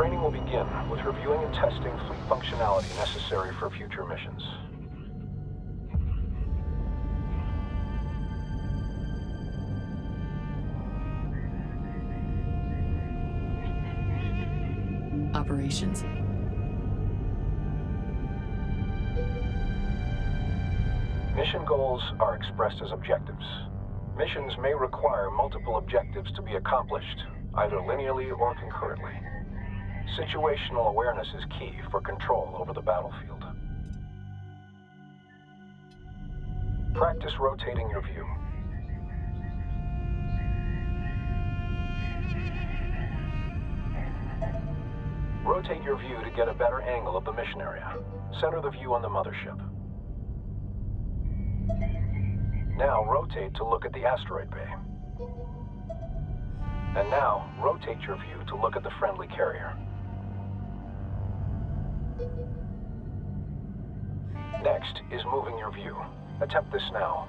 Training will begin with reviewing and testing fleet functionality necessary for future missions. Operations. Mission goals are expressed as objectives. Missions may require multiple objectives to be accomplished, either linearly or concurrently. Situational awareness is key for control over the battlefield. Practice rotating your view. Rotate your view to get a better angle of the mission area. Center the view on the mothership. Now rotate to look at the asteroid bay. And now rotate your view to look at the friendly carrier. Next is moving your view. Attempt this now.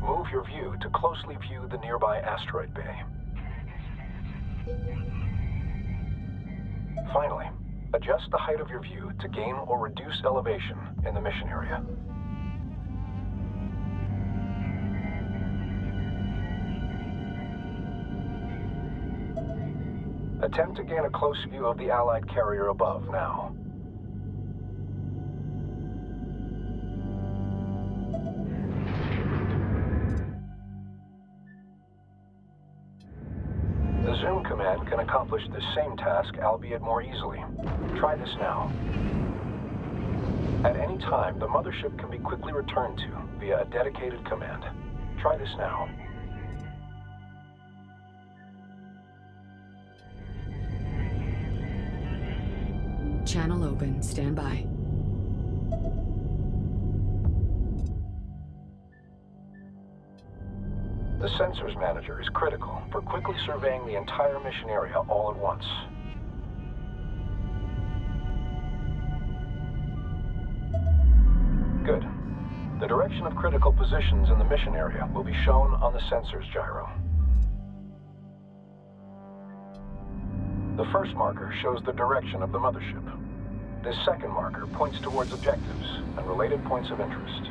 Move your view to closely view the nearby asteroid bay. Finally, adjust the height of your view to gain or reduce elevation in the mission area. Attempt to gain a close view of the Allied carrier above now. The zoom command can accomplish this same task, albeit more easily. Try this now. At any time, the mothership can be quickly returned to via a dedicated command. Try this now. Channel open. Stand by. The Sensors Manager is critical for quickly surveying the entire mission area all at once. Good. The direction of critical positions in the mission area will be shown on the sensors gyro. The first marker shows the direction of the mothership. This second marker points towards objectives and related points of interest.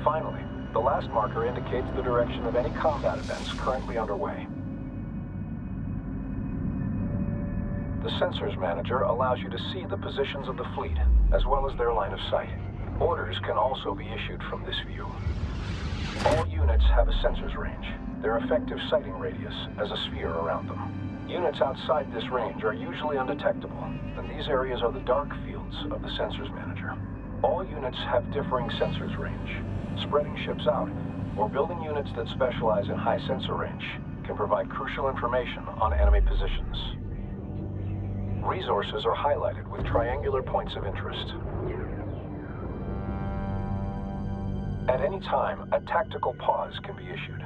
Finally, the last marker indicates the direction of any combat events currently underway. The Sensors Manager allows you to see the positions of the fleet, as well as their line of sight. Orders can also be issued from this view. All units have a sensors range, their effective sighting radius as a sphere around them. Units outside this range are usually undetectable, and these areas are the dark fields of the Sensors Manager. All units have differing sensors range. Spreading ships out, or building units that specialize in high sensor range, can provide crucial information on enemy positions. Resources are highlighted with triangular points of interest. At any time, a tactical pause can be issued.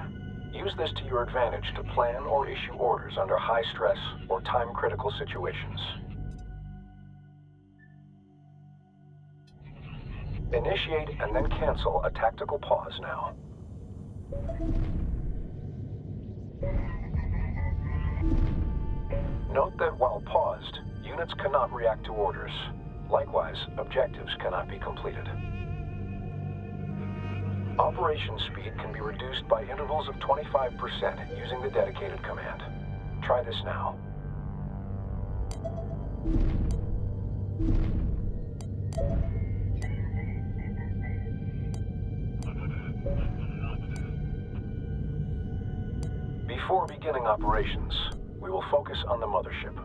Use this to your advantage to plan or issue orders under high stress or time-critical situations. Initiate and then cancel a tactical pause now. Note that while paused, units cannot react to orders. Likewise, objectives cannot be completed. Operation speed can be reduced by intervals of 25% using the dedicated command. Try this now. Before beginning operations, we will focus on the mothership.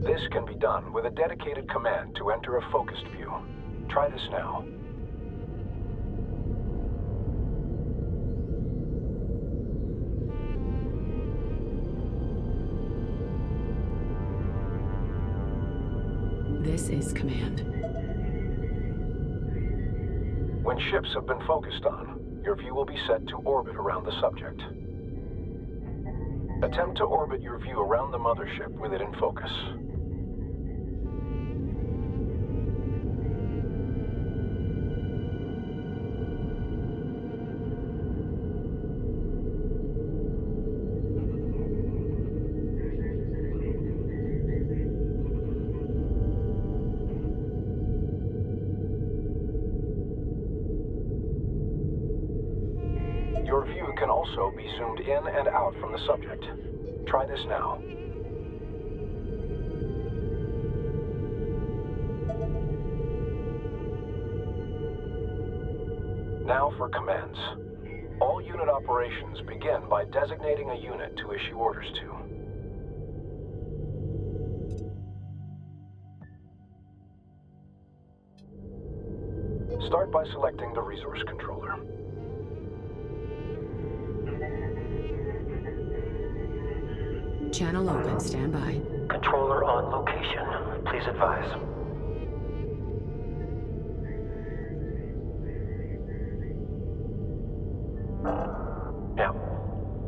This can be done with a dedicated command to enter a focused view. Try this now. This is command. When ships have been focused on, your view will be set to orbit around the subject. Attempt to orbit your view around the mothership with it in focus. Your view can also be zoomed in and out from the subject. Try this now. Now for commands. All unit operations begin by designating a unit to issue orders to. Start by selecting the resource controller. Channel open. Stand by. Controller on location. Please advise. Yeah.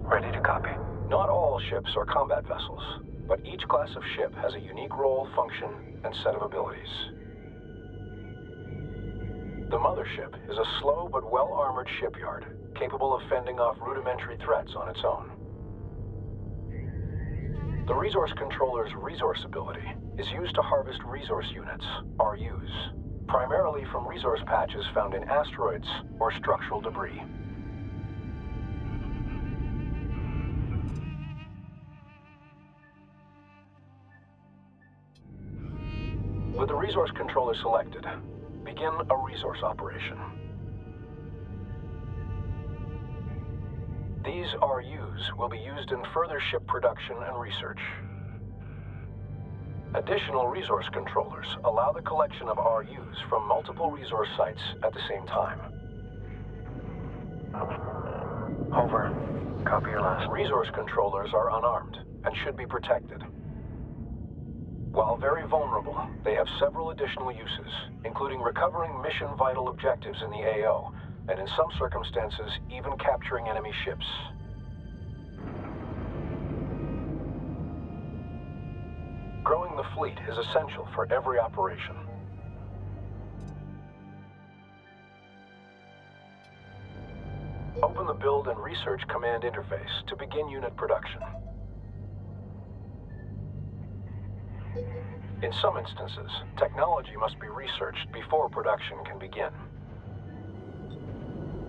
Ready to copy. Not all ships are combat vessels, but each class of ship has a unique role, function, and set of abilities. The mothership is a slow but well-armored shipyard, capable of fending off rudimentary threats on its own. The resource controller's resource ability is used to harvest resource units, RUs, primarily from resource patches found in asteroids or structural debris. With the resource controller selected, begin a resource operation. These RUs will be used in further ship production and research. Additional resource controllers allow the collection of RUs from multiple resource sites at the same time. Over. Copy your last. Resource controllers are unarmed and should be protected. While very vulnerable, they have several additional uses, including recovering mission-vital objectives in the AO, and in some circumstances, even capturing enemy ships. Growing the fleet is essential for every operation. Open the Build and Research Command interface to begin unit production. In some instances, technology must be researched before production can begin.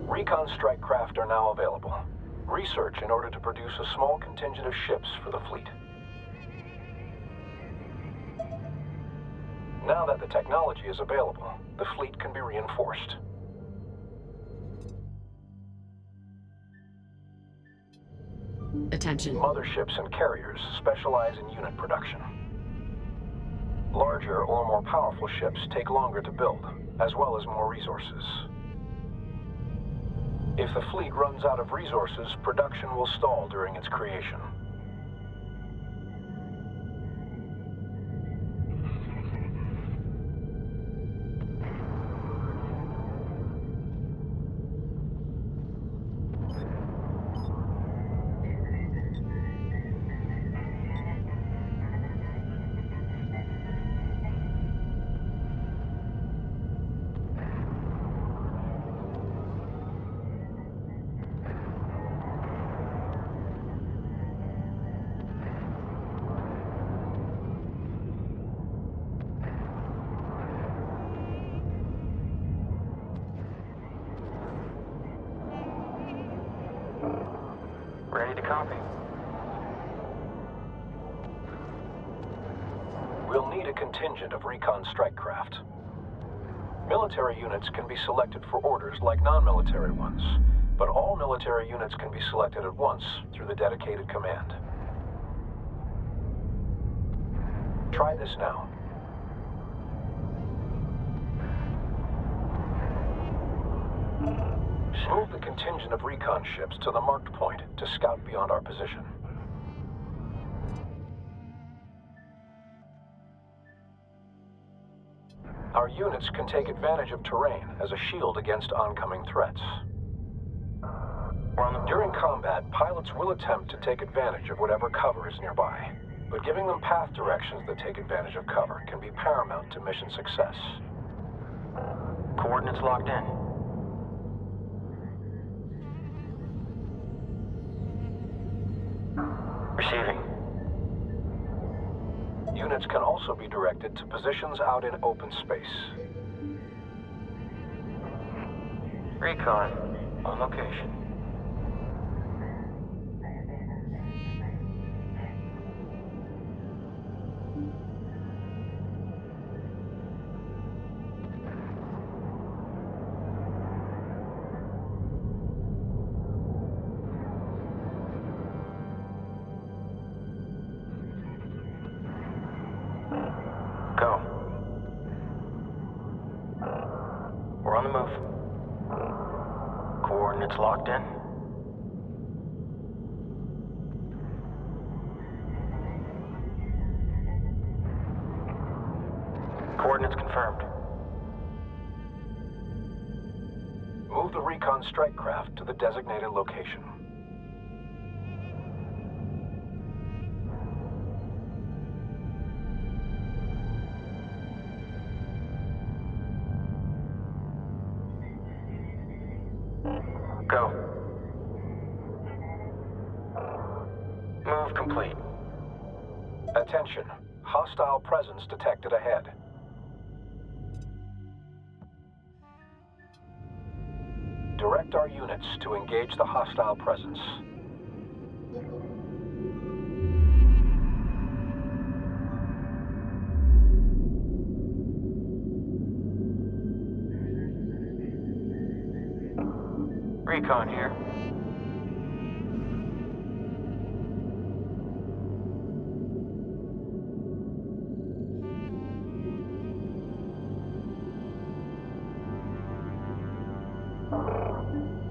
Recon strike craft are now available. Research in order to produce a small contingent of ships for the fleet. Now that the technology is available, the fleet can be reinforced. Attention. Motherships and carriers specialize in unit production. Larger or more powerful ships take longer to build, as well as more resources. If the fleet runs out of resources, production will stall during its creation. Ready to copy. We'll need a contingent of recon strike craft. Military units can be selected for orders like non-military ones, but all military units can be selected at once through the dedicated command. Try this now. Move the contingent of recon ships to the marked point to scout beyond our position. Our units can take advantage of terrain as a shield against oncoming threats. During combat, pilots will attempt to take advantage of whatever cover is nearby, but giving them path directions that take advantage of cover can be paramount to mission success. Coordinates locked in. Receiving. Units can also be directed to positions out in open space. Recon. On location. Go. We're on the move. Coordinates locked in. Coordinates confirmed. Move the recon strike craft to the designated location. Go. Move complete. Attention. Hostile presence detected ahead. Direct our units to engage the hostile presence. Recon here.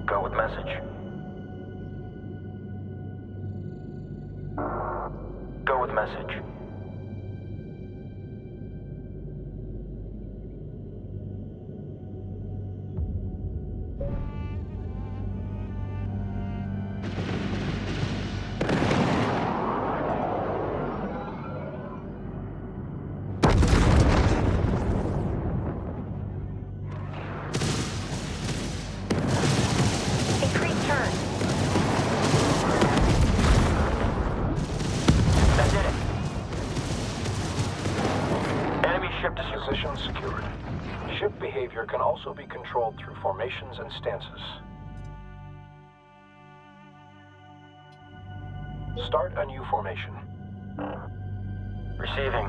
Go with message. Go with message. Increase turn. That did it. Enemy ship destroyed. Position secured. Ship behavior can also be controlled through formations and stances. Start a new formation. Receiving.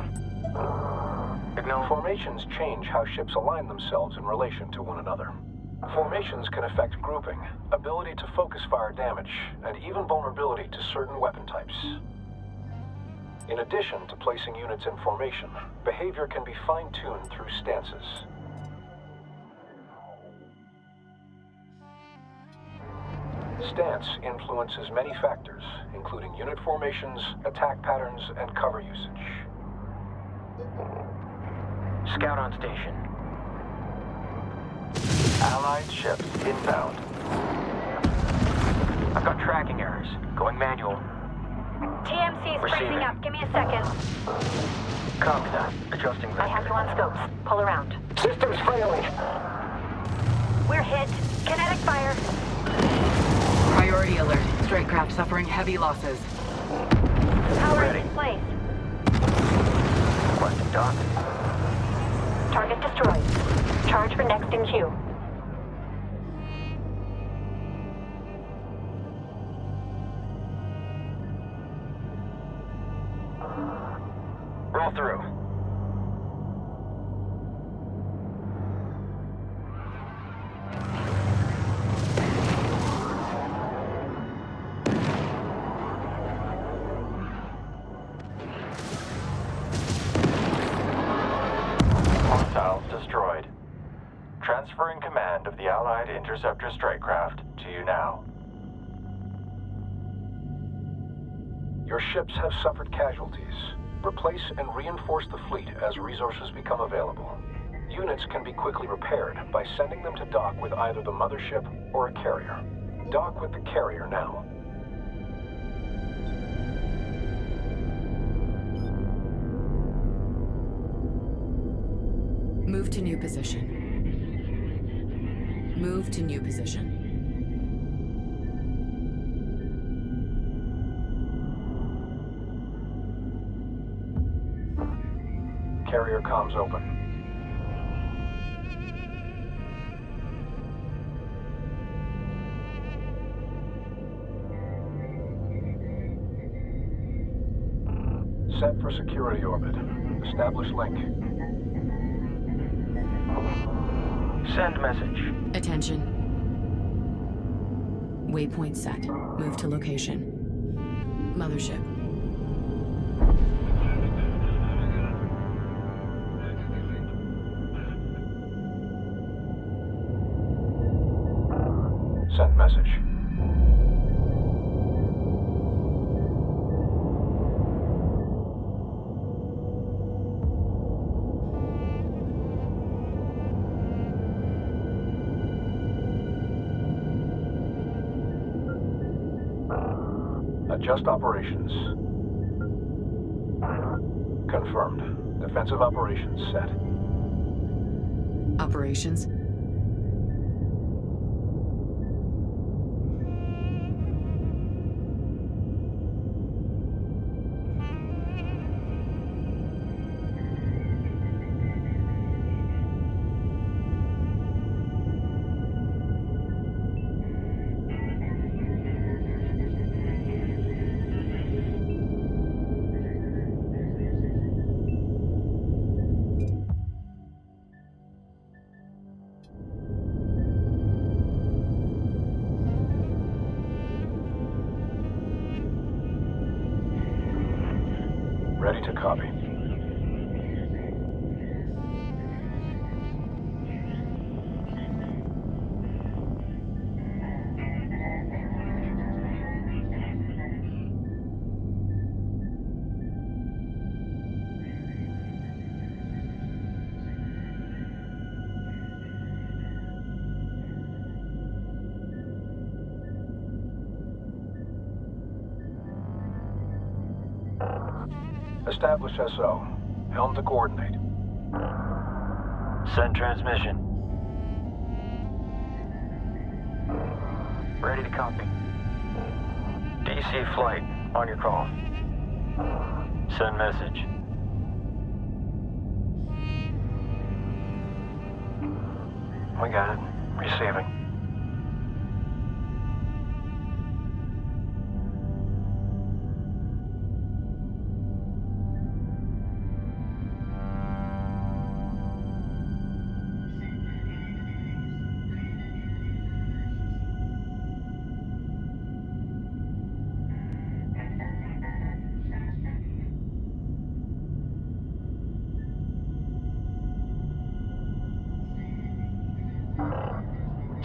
Signal. Formations change how ships align themselves in relation to one another. Formations can affect grouping, ability to focus fire damage, and even vulnerability to certain weapon types. In addition to placing units in formation, behavior can be fine-tuned through stances. Stance influences many factors, including unit formations, attack patterns, and cover usage. Scout on station. Allied ships inbound. I've got tracking errors. Going manual. TMC's Receiving. freezing up. Give me a second. Copy that. Adjusting I have vector. you on scopes. Pull around. Systems failing. We're hit. Kinetic fire. Priority alert. Strike craft suffering heavy losses. Power Ready. in place. Requesting dock. Target destroyed. Charge for next in queue. Roll through. Hostiles destroyed. Transferring command of the Allied interceptor strike craft to you now. Your ships have suffered casualties. Replace and reinforce the fleet as resources become available. Units can be quickly repaired by sending them to dock with either the mothership or a carrier. Dock with the carrier now. Move to new position. Move to new position. Carrier comms open. Set for security orbit. Establish link. Send message. Attention. Waypoint set. Move to location. Mothership. Send message. Adjust operations. Confirmed. Defensive operations set. Operations. Ready to copy. Establish SO. Helm to coordinate. Send transmission. Ready to copy. DC flight, on your call. Send message. We got it. Receiving.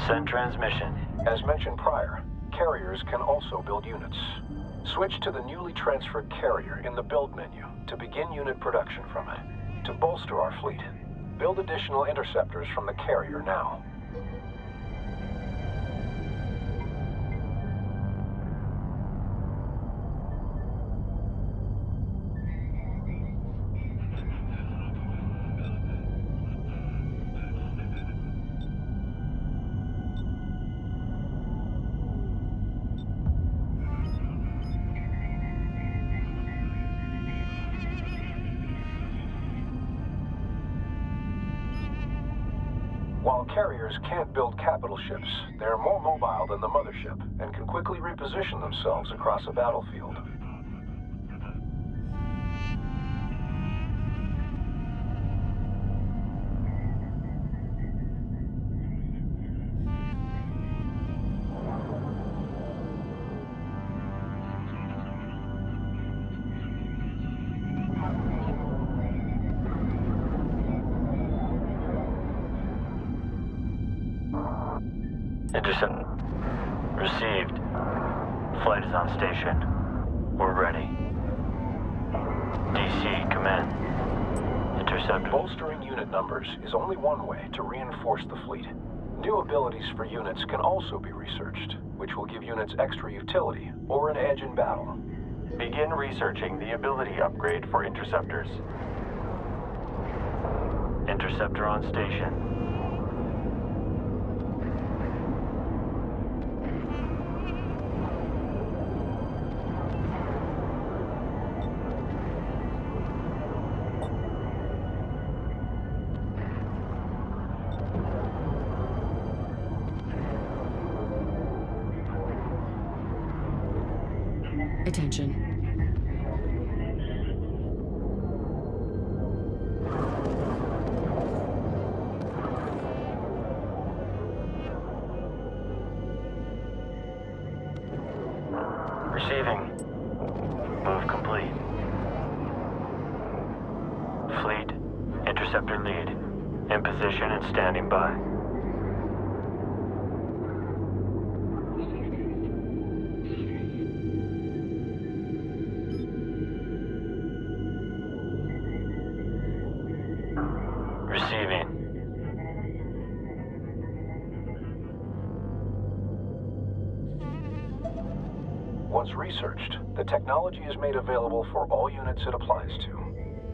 Send transmission. As mentioned prior, carriers can also build units. Switch to the newly transferred carrier in the build menu to begin unit production from it. To bolster our fleet, build additional interceptors from the carrier now. While carriers can't build capital ships, they're more mobile than the mothership and can quickly reposition themselves across a battlefield. Intercept. Received. Flight is on station. We're ready. DC, come in. Intercept. Bolstering unit numbers is only one way to reinforce the fleet. New abilities for units can also be researched, which will give units extra utility or an edge in battle. Begin researching the ability upgrade for interceptors. Interceptor on station. Attention. Receiving. Move complete. Fleet, interceptor lead. In position and standing by. Receiving. Once researched, the technology is made available for all units it applies to.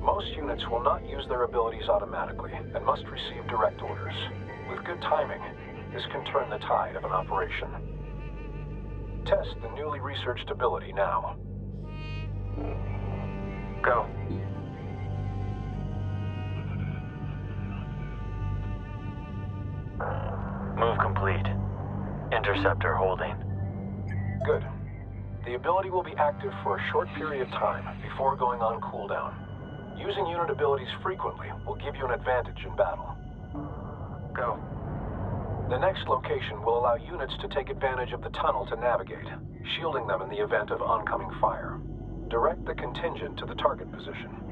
Most units will not use their abilities automatically and must receive direct orders. With good timing, this can turn the tide of an operation. Test the newly researched ability now. Go. Move complete. Interceptor holding. Good. The ability will be active for a short period of time before going on cooldown. Using unit abilities frequently will give you an advantage in battle. Go. The next location will allow units to take advantage of the tunnel to navigate, shielding them in the event of oncoming fire. Direct the contingent to the target position.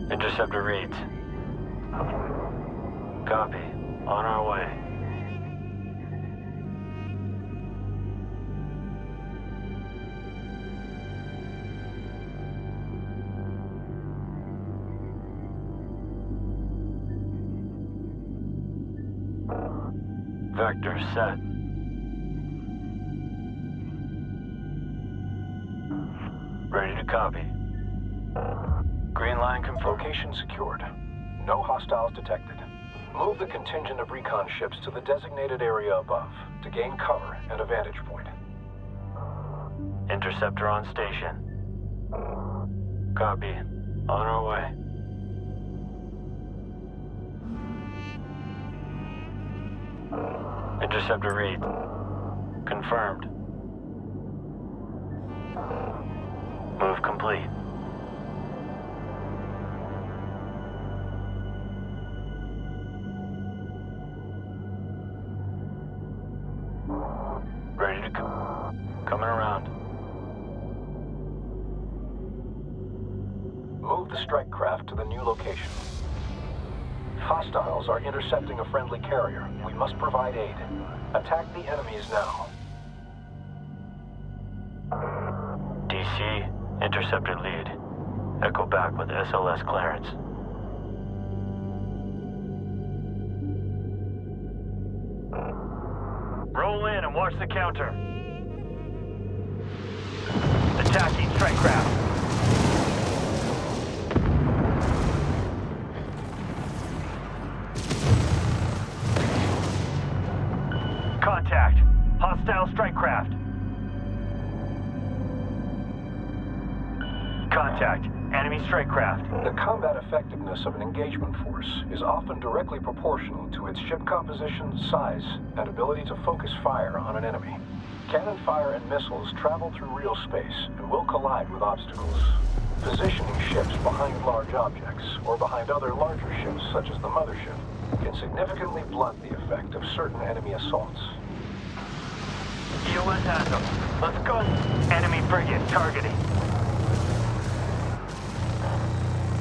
Interceptor reads. Copy. On our way. Vector set. Ready to copy. Green line confirmed. Location secured. No hostiles detected. Move the contingent of recon ships to the designated area above to gain cover and a vantage point. Interceptor on station. Copy. On our way. Interceptor read. Confirmed. Move complete. Ready to go. Coming around. Move the strike craft to the new location. Hostiles are intercepting a friendly carrier. We must provide aid. Attack the enemies now. DC, interceptor lead. Echo back with SLS clearance. Roll in and watch the counter. Attacking strike craft. Contact. Hostile strike craft. Contact. Enemy strike craft. The combat effectiveness of an engagement force is often directly proportional to its ship composition, size, and ability to focus fire on an enemy. Cannon fire and missiles travel through real space and will collide with obstacles. Positioning ships behind large objects or behind other larger ships, such as the mothership, can significantly blunt the effect of certain enemy assaults. EOS has them. Let's go. Enemy frigate targeting.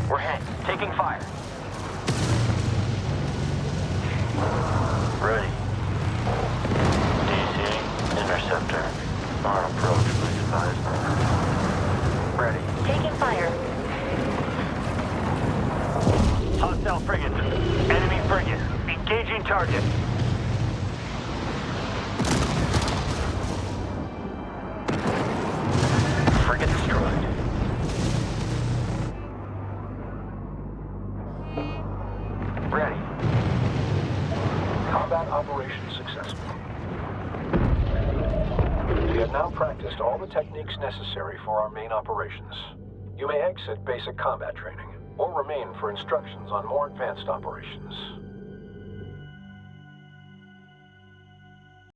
We're hit. Taking fire. Ready. DC, interceptor. On approach, please advise. Ready. Taking fire. successful. We have now practiced all the techniques necessary for our main operations. You may exit basic combat training, or remain for instructions on more advanced operations.